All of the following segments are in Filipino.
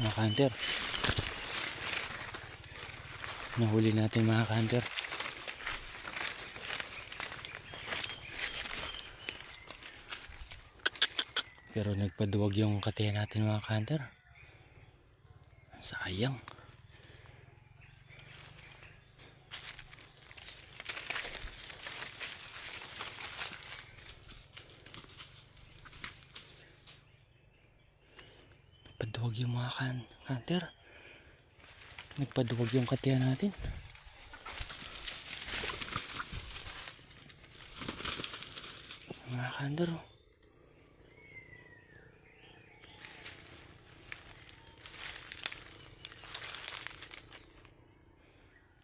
mga ka-hunter. Nahuli natin mga ka-hunter. Pero nagpaduwag yung katiyan natin mga ka-hunter. Sayang. Nagpaduwag yung mga ka-hunter. Nagpaduwag yung katiyan natin. Mga ka-hunter, oh.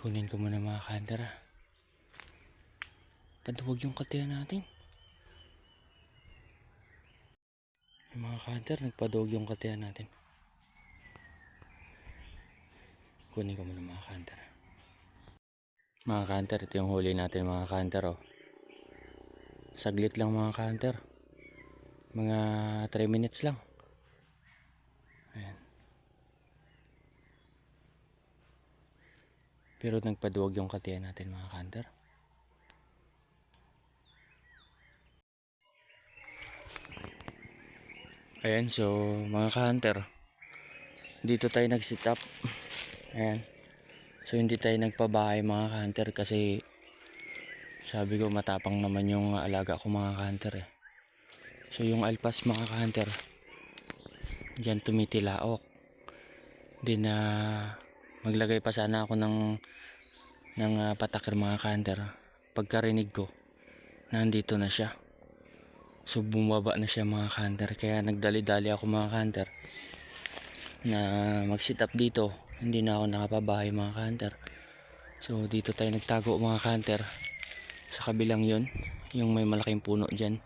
Kunin ko muna mga ka-hunter, ah. Paduwag yung katiyan natin. Yung mga ka-hunter, nagpaduwag yung katiyan natin. Kunin ko muna mga ka-hunter. Mga ka-hunter, ito yung huli natin mga ka-hunter, oh. Saglit lang mga ka-hunter. Mga 3 minutes lang. Ayan. Pero nagpaduwag yung katiyan natin mga ka-hunter. Ayan, so mga ka-hunter, dito tayo nag-sit up. Ayan. So hindi tayo nagpabahay mga ka-hunter kasi sabi ko matapang naman yung alaga ko mga ka-hunter eh. So yung alpas mga ka-hunter, dyan tumitilaok. Din na maglagay pa sana ako ng patakir mga ka-hunter. Pagkarinig ko, nandito na siya. So bumaba na siya mga ka-hunter. Kaya nagdali-dali ako mga ka-hunter na mag-sit up dito. Hindi na ako nakapabahay mga ka-hunter. So dito tayo nagtago mga ka-hunter. Sa kabilang yon, yung may malaking puno dyan.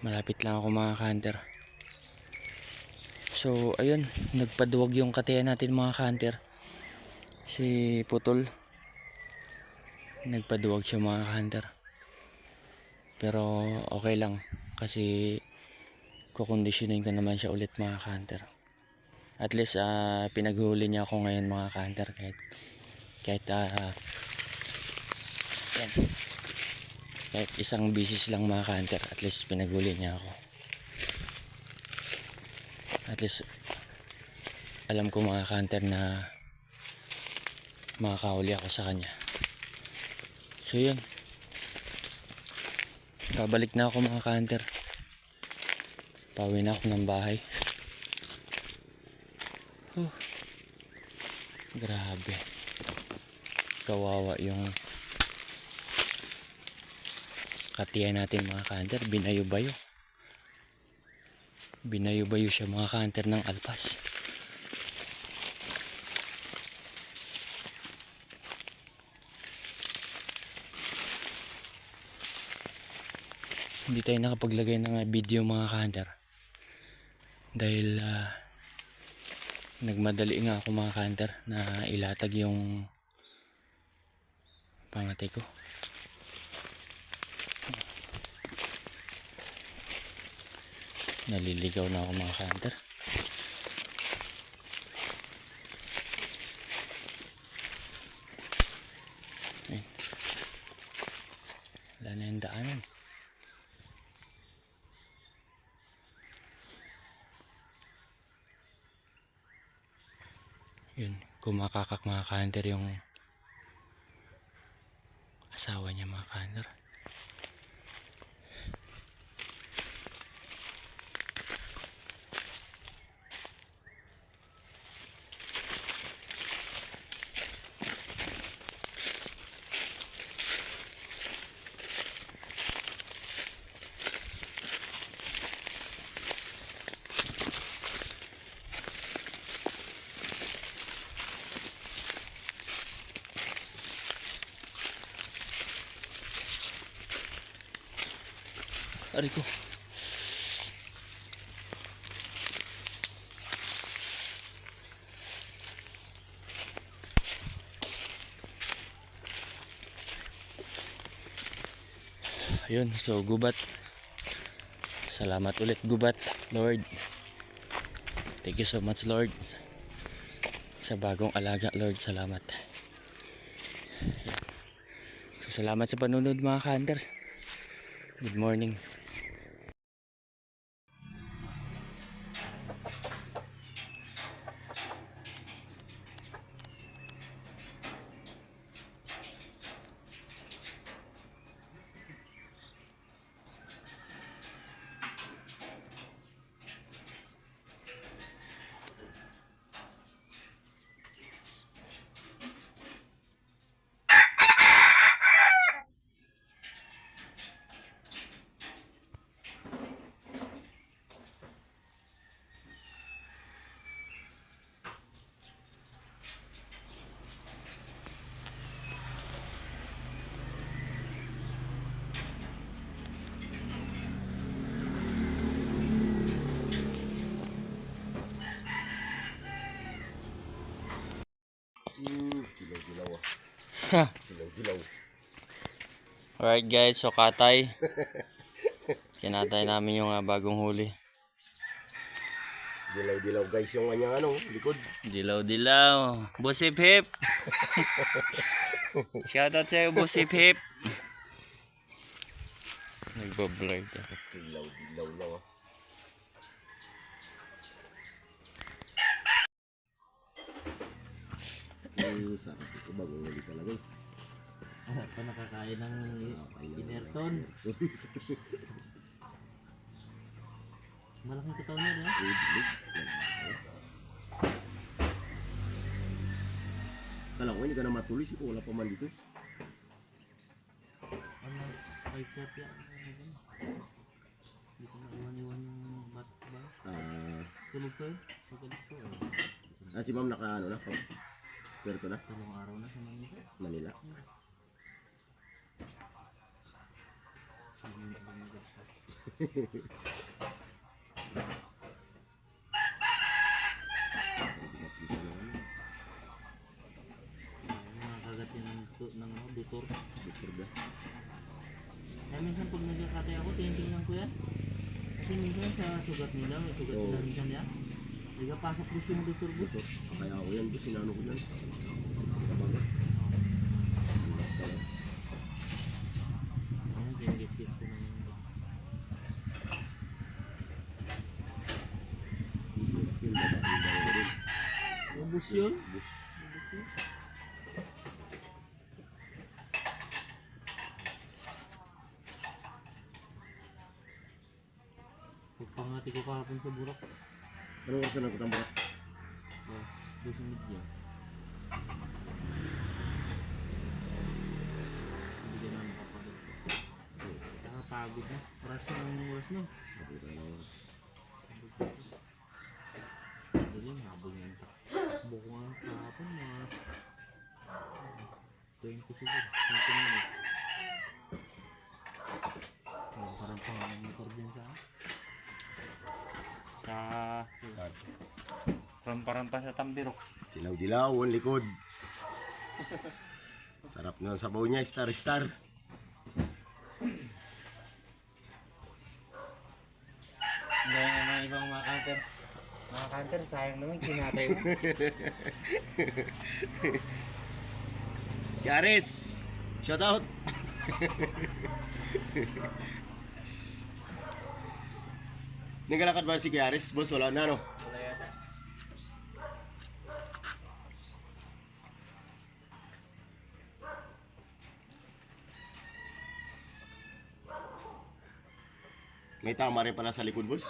Malapit lang ako mga ka-hunter. So ayun, nagpaduwag yung katiyan natin mga ka-hunter. Si Putol, nagpaduwag siya mga ka-hunter. Pero okay lang kasi kukondisyonin ko naman siya ulit mga ka-hunter. At least pinaghuli niya ako ngayon mga ka-hunter kahit yan. Kahit isang bisis lang mga ka-hunter, at least pinaghuli niya ako. At least alam ko mga ka-hunter na makakahuli ako sa kanya. So yun, babalik na ako mga ka-hunter. Pauwi na ako ng bahay. Grabe, kawawa yung katiyan natin mga ka-hunter. Binayo-bayo siya mga ka-hunter ng alpas. Hindi tayo nakapaglagay ng video mga ka-hunter dahil nagmadali nga ako mga ka-hunter na ilatag yung pangatay ko. Naliligaw na ako mga ka-hunter. Ayun. Wala na yung daanan. Yun, kumakakak mga ka-hunter yung asawa niya mga ka-hunter. Aray ko. Ayun, so gubat. Salamat ulit gubat, Lord. Thank you so much, Lord. Sa bagong alaga, Lord. Salamat. So, salamat sa panunod mga ka-hunters. Good morning. Dilaw-dilaw ah. Dilaw-dilaw. Alright guys, so katay. Kinatay namin yung bagong huli. Dilaw-dilaw guys yung kanyang likod. Dilaw-dilaw. Boss Hip Hip. Shoutout sa'yo, Boss Hip Hip. Nagbablur ka. Dilaw-dilaw lang ah. Sarap ito bagong huli talaga eh. Pa nakakain ng Inerton. Malaking katawan niya rin. Kala ko hindi ka na matuloy si wala pa man dito. Alas 5:30 ako. Hindi ko maiwan-iwan yung bat ba? Tulog ko eh. Pagalis ko eh. Si ma'am naka na pa. Pero na Talong araw na sa Manila. Manila. Nakakagat yun ng butor. Butor ba? Kaya minsan pag nagkakatay ako, tinitingnan ko yan. Kasi minsan sa sugat nila, may sugat nila minsan yan. Nagkapasok ko yung butor butor. Kaya ako yan, sinano ko yan. Sa baga. Ayan, tinigiskit ko ng... Yung babae din. Ubus yun? Bus. Pagpangati ko kahapon sa burak. Anong oras na nagkutambak? Plus, 2:30. Hindi ka na makapagod. Nakapagod na. Oras na yung oras na. Dali, habol nga yung takbo ko nga kahapon. Mga 20 siguro. 20 minutes. Parang pangalang motor din sa Rampa-rampa sa Tambirok. Dilaw-dilaw ang likod. Sarap nga ang sabaw niya, star-star. Hindi mga ibang mga counter. Mga counter, sayang naman kinatay mo. Yaris! Shout out! Naglalakad ba si Yaris? Boss, wala na no? Wala yata. May tama rin pala sa likod, boss.